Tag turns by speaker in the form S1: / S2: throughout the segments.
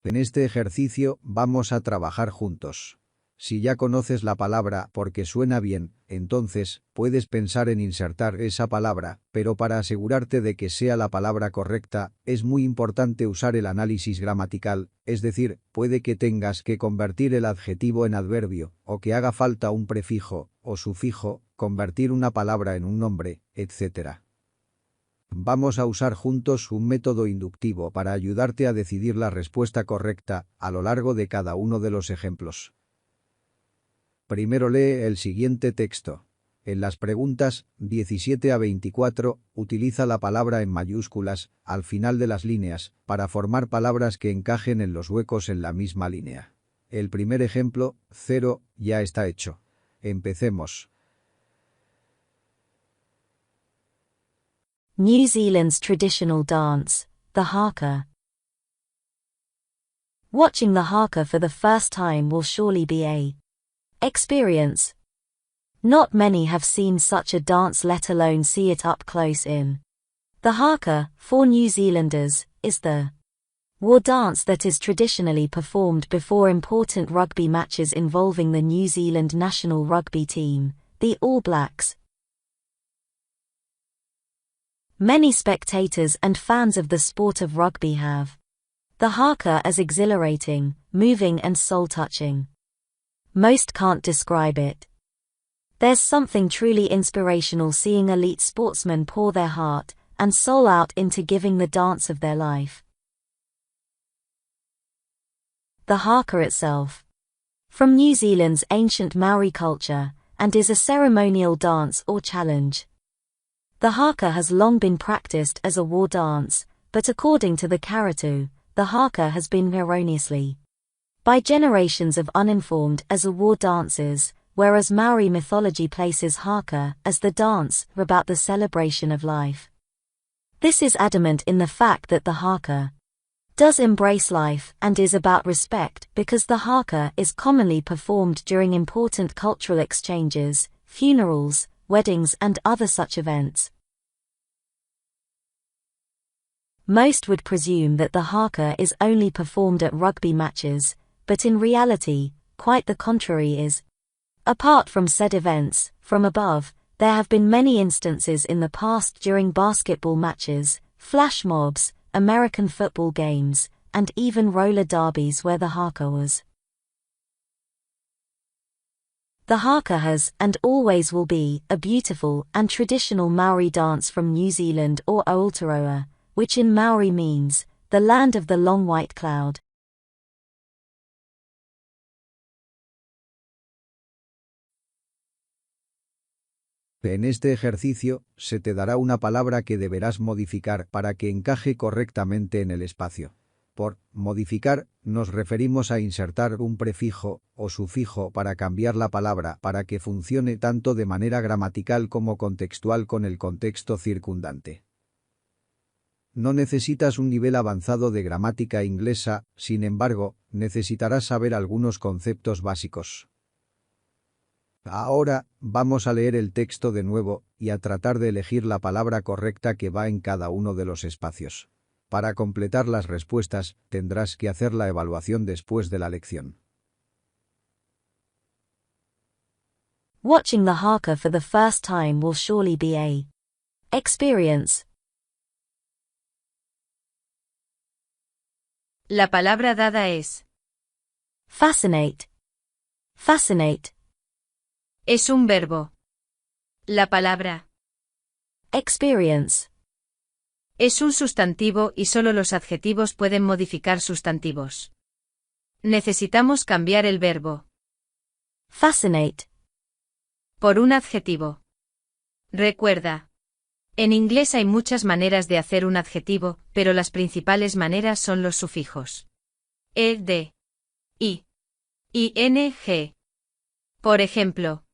S1: En este ejercicio vamos a trabajar juntos. Si ya conoces la palabra porque suena bien, entonces puedes pensar en insertar esa palabra, pero para asegurarte de que sea la palabra correcta, es muy importante usar el análisis gramatical, es decir, puede que tengas que convertir el adjetivo en adverbio, o que haga falta un prefijo o sufijo, convertir una palabra en un nombre, etc. Vamos a usar juntos un método inductivo para ayudarte a decidir la respuesta correcta a lo largo de cada uno de los ejemplos. Primero lee el siguiente texto. En las preguntas 17 a 24, utiliza la palabra en mayúsculas, al final de las líneas, para formar palabras que encajen en los huecos en la misma línea. El primer ejemplo, 0, ya está hecho. Empecemos.
S2: New Zealand's traditional dance, the haka. Watching the haka for the first time will surely be a experience. Not many have seen such a dance, let alone see it up close in. The haka, for New Zealanders, is the war dance that is traditionally performed before important rugby matches involving the New Zealand national rugby team, the All Blacks. Many spectators and fans of the sport of rugby have the haka as exhilarating, moving and soul-touching. Most can't describe it. There's something truly inspirational seeing elite sportsmen pour their heart and soul out into giving the dance of their life. The haka itself. From New Zealand's ancient Maori culture, and is a ceremonial dance or challenge. The haka has long been practiced as a war dance, but according to the Karatu, the haka has been erroneously by generations of uninformed as a war dances, whereas Maori mythology places haka as the dance about the celebration of life. This is adamant in the fact that the haka does embrace life and is about respect because the haka is commonly performed during important cultural exchanges, funerals, weddings and other such events. Most would presume that the haka is only performed at rugby matches, but in reality, quite the contrary is. Apart from said events, from above, there have been many instances in the past during basketball matches, flash mobs, American football games, and even roller derbies where the haka was. The haka has, and always will be, a beautiful and traditional Maori dance from New Zealand or Aotearoa, which in Maori means, the land of the long white cloud.
S1: En este ejercicio, se te dará una palabra que deberás modificar para que encaje correctamente en el espacio. Por modificar, nos referimos a insertar un prefijo o sufijo para cambiar la palabra para que funcione tanto de manera gramatical como contextual con el contexto circundante. No necesitas un nivel avanzado de gramática inglesa, sin embargo, necesitarás saber algunos conceptos básicos. Ahora, vamos a leer el texto de nuevo y a tratar de elegir la palabra correcta que va en cada uno de los espacios. Para completar las respuestas, tendrás que hacer la evaluación después de la lección.
S2: Watching the haka for the first time will surely be a experience.
S3: La palabra dada es
S2: Fascinate. Fascinate.
S3: Es un verbo. La palabra
S2: Experience.
S3: es un sustantivo y solo los adjetivos pueden modificar sustantivos. Necesitamos cambiar el verbo
S2: Fascinate
S3: por un adjetivo. Recuerda. En inglés hay muchas maneras de hacer un adjetivo, pero las principales maneras son los sufijos ed, i, ing. Por ejemplo,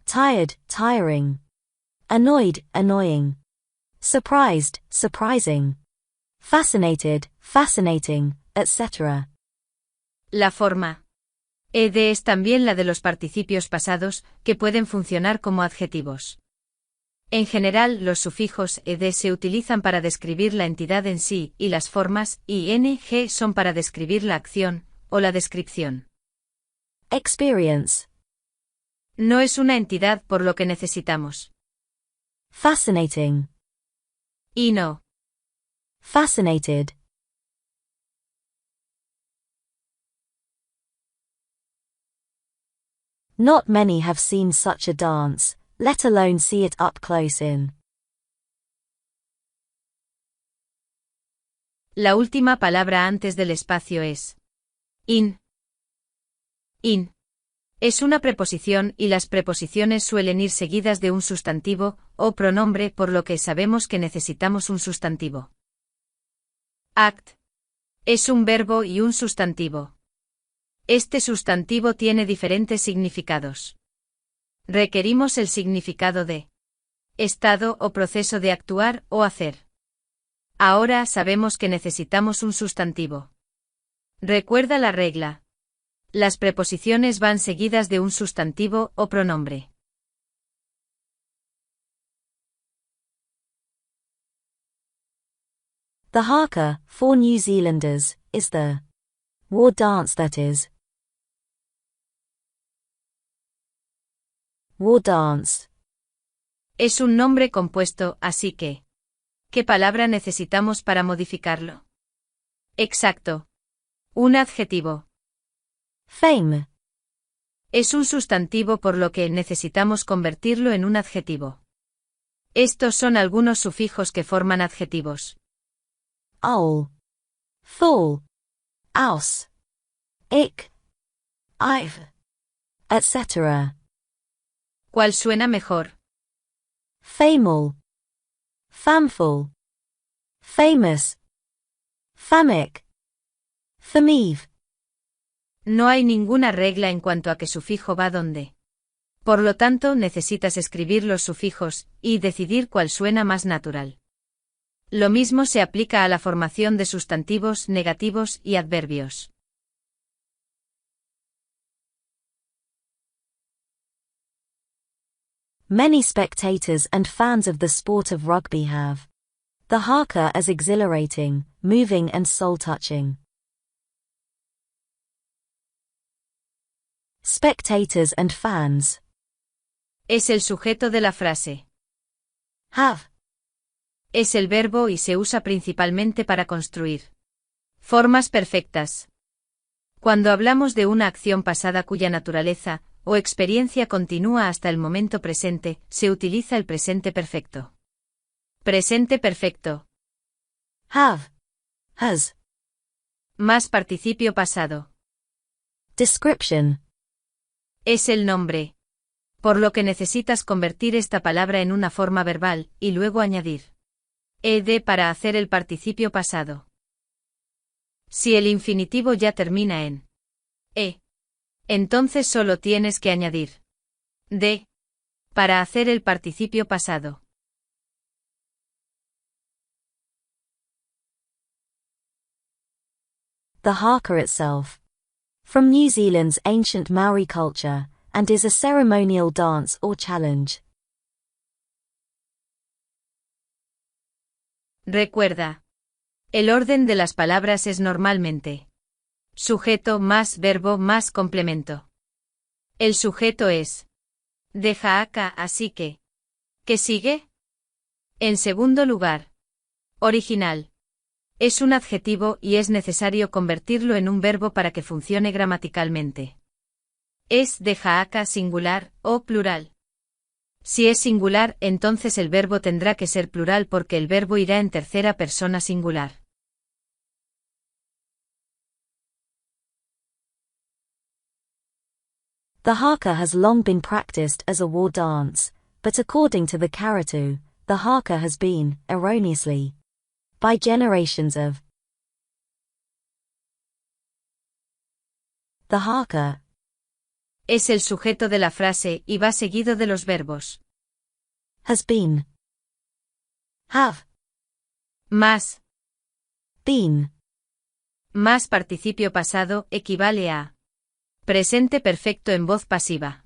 S2: tired, tiring. Annoyed, annoying. Surprised, surprising. Fascinated, fascinating, etc.
S3: la forma ed es también la de los participios pasados, que pueden funcionar como adjetivos. En general, los sufijos ed se utilizan para describir la entidad en sí, y las formas ing son para describir la acción, o la descripción.
S2: Experience.
S3: No es una entidad por lo que necesitamos.
S2: Fascinating.
S3: Y no.
S2: Fascinated. Not many have seen such a dance, let alone see it up close in.
S3: La última palabra antes del espacio es in. In. Es una preposición y las preposiciones suelen ir seguidas de un sustantivo o pronombre, por lo que sabemos que necesitamos un sustantivo. Act. Es un verbo y un sustantivo. Este sustantivo tiene diferentes significados. Requerimos el significado de estado o proceso de actuar o hacer. Ahora sabemos que necesitamos un sustantivo. Recuerda la regla. Las preposiciones van seguidas de un sustantivo o pronombre.
S2: The haka, for New Zealanders, is the war dance that is. War dance.
S3: Es un nombre compuesto, así que ¿qué palabra necesitamos para modificarlo? Exacto. Un adjetivo.
S2: Fame.
S3: Es un sustantivo por lo que necesitamos convertirlo en un adjetivo. Estos son algunos sufijos que forman adjetivos.
S2: Owl. Full. Aus. Ick. I've. Etc.
S3: ¿Cuál suena mejor?
S2: Fameful. Famful. Famous. Famic. Famive.
S3: No hay ninguna regla en cuanto a qué sufijo va dónde. Por lo tanto, necesitas escribir los sufijos y decidir cuál suena más natural. Lo mismo se aplica a la formación de sustantivos, negativos y adverbios.
S2: Many spectators and fans of the sport of rugby have the haka as exhilarating, moving and soul-touching. Spectators and fans.
S3: Es el sujeto de la frase.
S2: Have.
S3: Es el verbo y se usa principalmente para construir formas perfectas. Cuando hablamos de una acción pasada cuya naturaleza o experiencia continúa hasta el momento presente, se utiliza el presente perfecto. Presente perfecto.
S2: Have. Has.
S3: Más participio pasado.
S2: Description.
S3: Es el nombre. Por lo que necesitas convertir esta palabra en una forma verbal, y luego añadir ed para hacer el participio pasado. Si el infinitivo ya termina en e, entonces solo tienes que añadir de para hacer el participio pasado.
S2: The haka itself. From New Zealand's ancient Maori culture, and is a ceremonial dance or challenge.
S3: Recuerda. El orden de las palabras es normalmente sujeto más verbo más complemento. El sujeto es de haka, así que ¿qué sigue? En segundo lugar, original. Es un adjetivo y es necesario convertirlo en un verbo para que funcione gramaticalmente. Es de haka singular o plural. Si es singular, entonces el verbo tendrá que ser plural porque el verbo irá en tercera persona singular.
S2: The haka has long been practiced as a war dance, but according to the Karatu, the haka has been, erroneously, by generations of. The haka.
S3: Es el sujeto de la frase y va seguido de los verbos.
S2: Has been. Have.
S3: Más.
S2: Been.
S3: Más participio pasado equivale a presente perfecto en voz pasiva.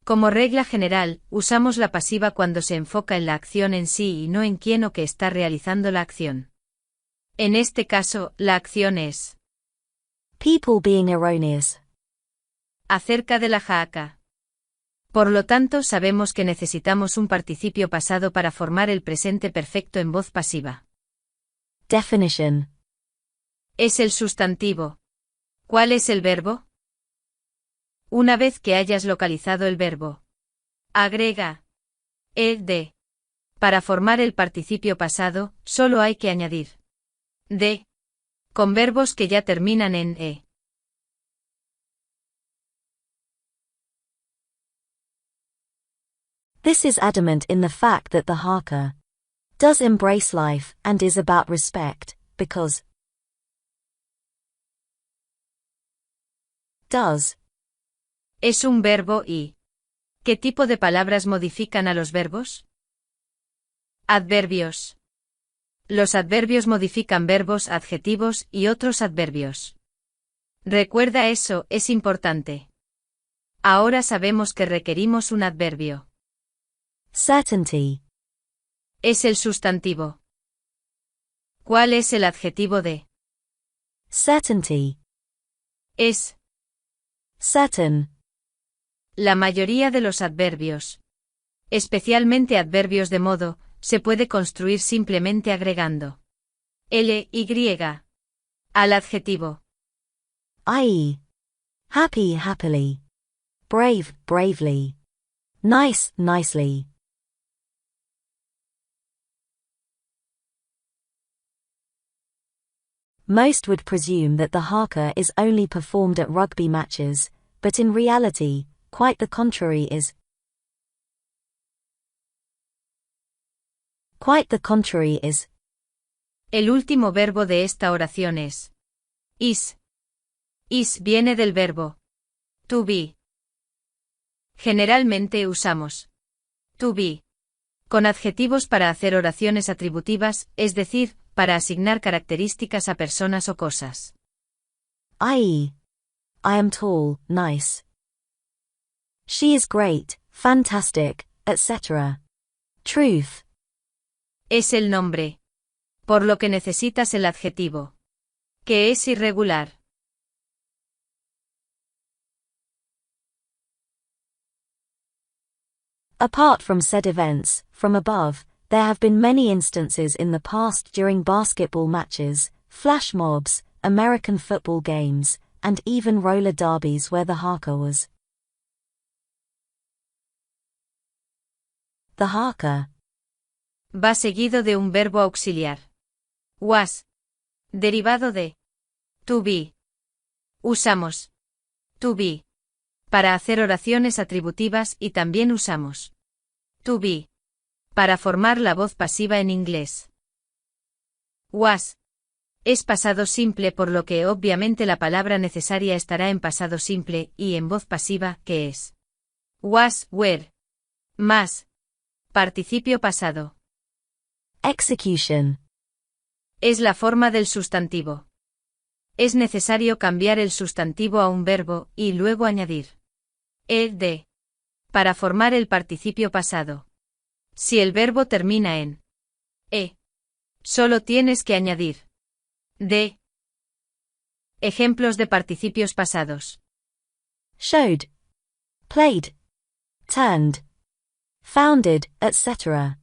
S3: Como regla general, usamos la pasiva cuando se enfoca en la acción en sí y no en quién o qué está realizando la acción. En este caso, la acción es
S2: people being erroneous.
S3: acerca de la jaca. Por lo tanto, sabemos que necesitamos un participio pasado para formar el presente perfecto en voz pasiva.
S2: Definition.
S3: Es el sustantivo. ¿Cuál es el verbo? Una vez que hayas localizado el verbo, agrega ed. Para formar el participio pasado, solo hay que añadir de con verbos que ya terminan en e.
S2: This is adamant in the fact that the haka does embrace life and is about respect, because does
S3: Es un verbo y ¿qué tipo de palabras modifican a los verbos? Adverbios. Los adverbios modifican verbos, adjetivos y otros adverbios. Recuerda eso, es importante. Ahora sabemos que requerimos un adverbio.
S2: certainty.
S3: Es el sustantivo. ¿Cuál es el adjetivo de?
S2: Certainty.
S3: Es
S2: Certain.
S3: la mayoría de los adverbios, especialmente adverbios de modo, se puede construir simplemente agregando ly al adjetivo.
S2: I.e. happy, happily. Brave, bravely. Nice, nicely. Most would presume that the haka is only performed at rugby matches, but in reality, quite the contrary is. Quite the contrary is.
S3: El último verbo de esta oración es is. Is viene del verbo to be. Generalmente usamos to be con adjetivos para hacer oraciones atributivas, es decir, para asignar características a personas o cosas.
S2: I.e. I am tall, nice. She is great, fantastic, etc. Truth.
S3: Es el nombre. Por lo que necesitas el adjetivo. Que es irregular.
S2: Apart from said events, from above, there have been many instances in the past during basketball matches, flash mobs, American football games, and even roller derbies where the haka was. The haka
S3: Va seguido de un verbo auxiliar. Was. Derivado de to be. Usamos to be para hacer oraciones atributivas y también usamos to be para formar la voz pasiva en inglés. Was es pasado simple, por lo que obviamente la palabra necesaria estará en pasado simple y en voz pasiva, que es was, were. Más participio pasado.
S2: execution.
S3: Es la forma del sustantivo. Es necesario cambiar el sustantivo a un verbo y luego añadir ed para formar el participio pasado. Si el verbo termina en e, solo tienes que añadir de. Ejemplos de participios pasados.
S2: Showed, played, turned, founded, etc.